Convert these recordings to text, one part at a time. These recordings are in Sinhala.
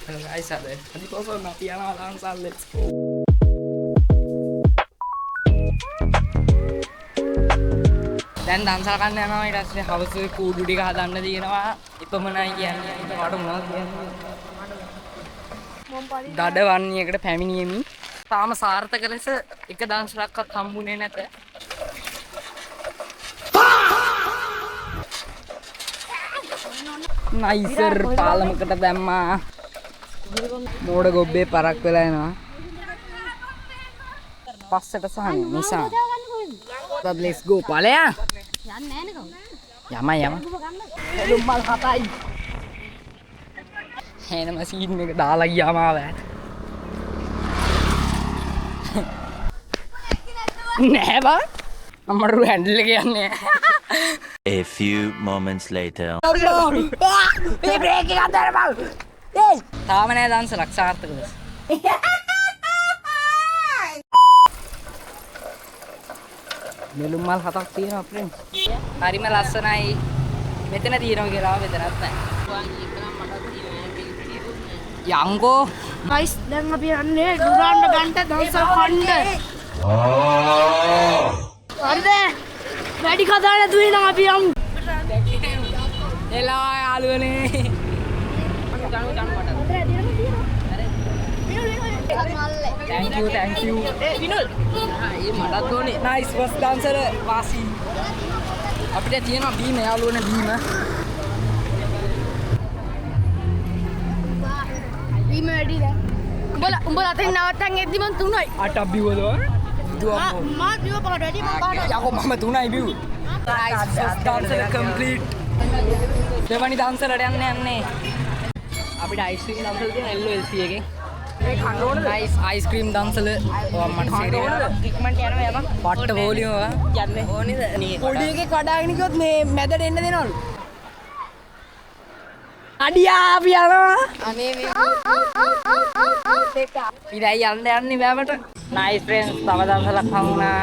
guys ada. Tadi kosong mati anak langsung let's go. දැන් දන්සල් කන්න යනවා ඊට පස්සේ හවුස් එකේ කූඩු ටික හදන්න තියෙනවා ඉපමණයි කියන්නේ ඊට වට මොනවද කියන්නේ දඩවන්නේකට පැමිණියෙමි තාම සාර්ථක ලෙස එක දන්සලක්වත් හම්බුනේ නැත නයිසර් පාලමකට දැම්මා මෝඩ ගොබ්බේ පරක් වෙලා එනවා පස්සට සහන නිසා let's go ඵලයා යන්නේ නැහැ නේද යම මල් හතයි එනම සීන් එක දාලා ගියාම ආවෑට නෑ බා අම්මරු හැන්ඩල් එක යන්නේ A few moments later මේ බ්‍රේක් එක අතර බල් ඒ තාම නෑ දන්සලක් සාර්ථක ලෙස මෙලුම් මල් හතක් තියෙනවා ෆ්‍රෙන්ඩ්ස්. හරිම ලස්සනයි. මෙතන තියෙනවා කියලා මෙතනත් නැහැ. යංගෝ guys දැන් අපි යන්නේ දුරන්න ගන්න දවසක් කන්න. හරිද? වැඩි කතා නැතුව ඉන්න අපි යමු. එලා යාළුවනේ. Thank you. විනෝල්. මටත් ඕනේ. Nice first dancer වාසි. අපිට තියෙනවා බීම යාළුවනේ බීම. බීම වැඩි දැන්. උඹලා අතෙන් නවත්තන් එද්දි මං 3යි. 8ක් බිව්වද? මා බිව පාට වැඩි මං පාට. යකෝ මම 3යි බිව්. Nice first dancer complete. දෙවනි dancerට යන්නේ. අපිට ice cream dancer තියෙන LOLC එකෙන්. nice ice cream දන්සල මට සීරියා ට්‍රීට්මන්ට් යනවා යමක් පට්ට වෝලියම යන්නේ ඕනේද පොඩි එකේ කඩාගෙන ගියොත් මේ මැදට එන්න දෙනවලු අඩියා අපි යනවා අනේ මේ ඉරයි යන්නේ බෑමට nice friends තව දන්සලක් හම්ුණා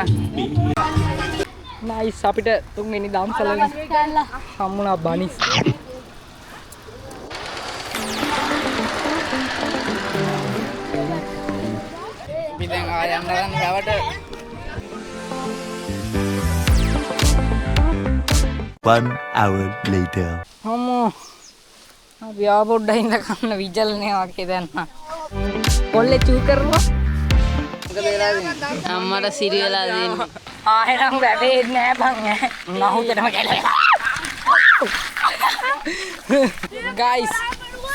nice අපිට තුන්වෙනි දන්සල හම්ුණා බනිස් දැන් ආයන්න ගන්න බවට 1 hour later අම්මෝ අපි ආපොඩ්ඩක් ඉඳ කන්න විජල්නේ වගේ දැන් කොල්ලේ චූ කරනවා මොකද වෙලා දෙන්නේ අම්මට සිරි වෙලා දෙන්නේ ආයෙනම් වැටෙන්නේ නෑ බං නහුතටම ගැලවෙලා guys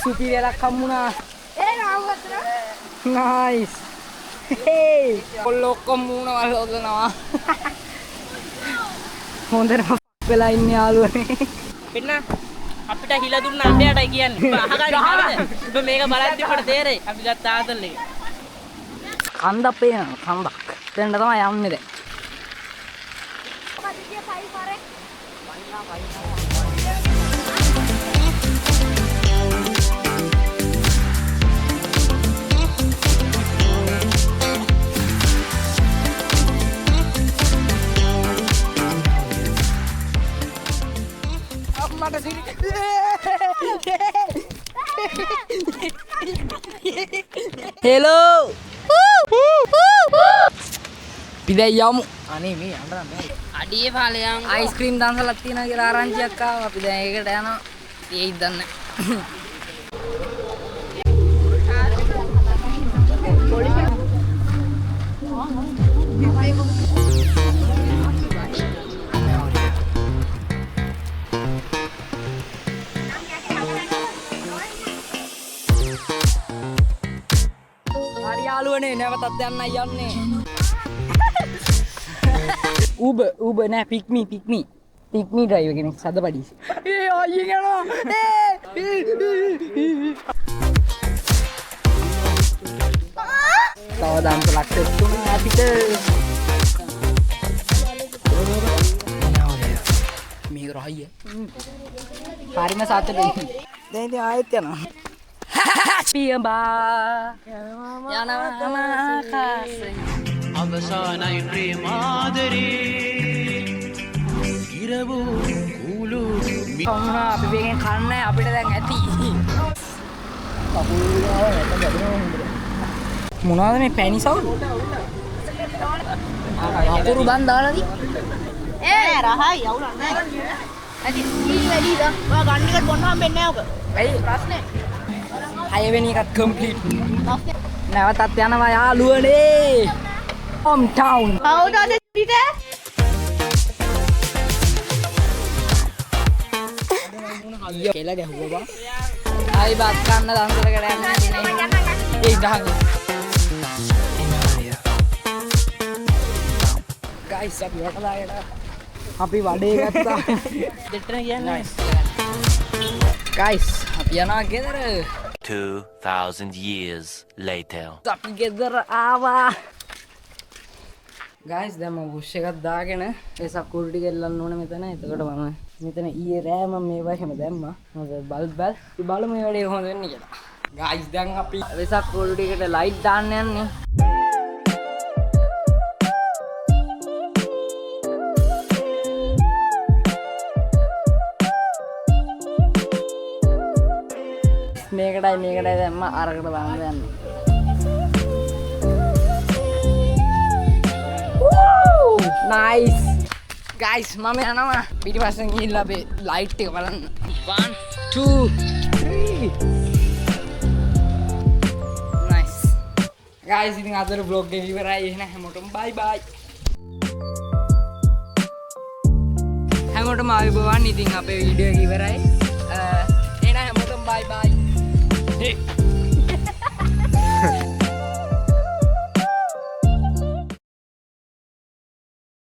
සුපිරියලක් හම්බුණා ඒ නාවතර nice hey කොල්ලොක්කොම මූණ වල හොදනවා හොඳට වෙලා ඉන්නේ යාළුවනේ පින්න අපිට හිලා දුන්න අඬයටයි කියන්නේ අහගන්න හරිද ඔබ මේක බලද්දි අපට තේරෙයි අපි ගත්ත ආතල් එක කන්දක් පේනවා කන්දක් දැන් තමයි යන්නේ දැන් hello පිටේ යමු අනේ මේ යන්න බෑ අඩියේ ඵලයන් ice cream දන්සලක් තියෙනවා කියලා ආරංචියක් ආවා අපි දැන් ඒකට යනවා ඒයිද දන්නේ යාළුවනේ නැවතත් යන්නයි යන්නේ Uber නෑ pick me driver කෙනෙක් සදපඩි ඒ අයියේ යනවා තව දන්සලක් තුන අපිට මේ රහය හරිම සතුටුයි දැන් ඉතින් ආයෙත් යනවා පියඹා යනවා කාසේ අවසානයි ප්‍රේමාදරේ ඉරවු කුළු කොහොම අපි වෙගෙන් කන්නේ අපිට දැන් ඇති මොනවද මේ පැණි සවුල්? වකුරු බන් දාලාද? ඒ රහයි අවුලක් නැහැ. ඇයි සීනි වැඩිද? ඔයා ගන්න එකට බොන්න හම්බෙන්නේ නැහැ ඔක. ඇයි ප්‍රශ්නේ? 6 වෙනි එකත් කම්ප්ලීට්. ප්‍රශ්නේ. නැවතත් යනවා යාළුවනේ. Home town. කවුද අද පිට? අයියෝ කියලා ගැහුවා බා. ආයි බත් කන්න දන්සලකට යන්නේ. ඒ දහං. ගයිස් අපි වටදාගෙන අපි වඩේ ගත්තා. දෙට්ටන කියන්නේ. ගයිස් අපි යනවා ගෙදර. 2,000 years later. අපි ගෙදර ආවා. ගයිස් දැන් මම පුෂ් එකක් දාගෙන ඒ සක්කුරු ටික එල්ලන්න ඕනේ මෙතන. එතකොට මම මෙතන ඊයේ රෑ මම මේවා හැම දැම්මා. මොකද බල්බ් බලමු මේ වැඩේ කොහොමද වෙන්නේ කියලා. ගයිස් දැන් අපි වෙසක් කුරු ටිකට ලයිට් දාන්න යන්නේ. මේකටයි දැම්ම අරකට දාන්න යන්නේ. නයිස් ගයිස් මම යනවා පිටිපස්සෙන් ගිහිල්ලා අපේ ලයිට් එක බලන්න. 1 2 3 නයිස් ගයිස් ඉතින් අදට vlog එක ඉවරයි. එහෙනම් හැමෝටම බයි බයි. හැමෝටම ආයුබෝවන්. ඉතින් අපේ වීඩියෝ එක ඉවරයි. එහෙනම් හැමෝටම බයි බයි. Hey.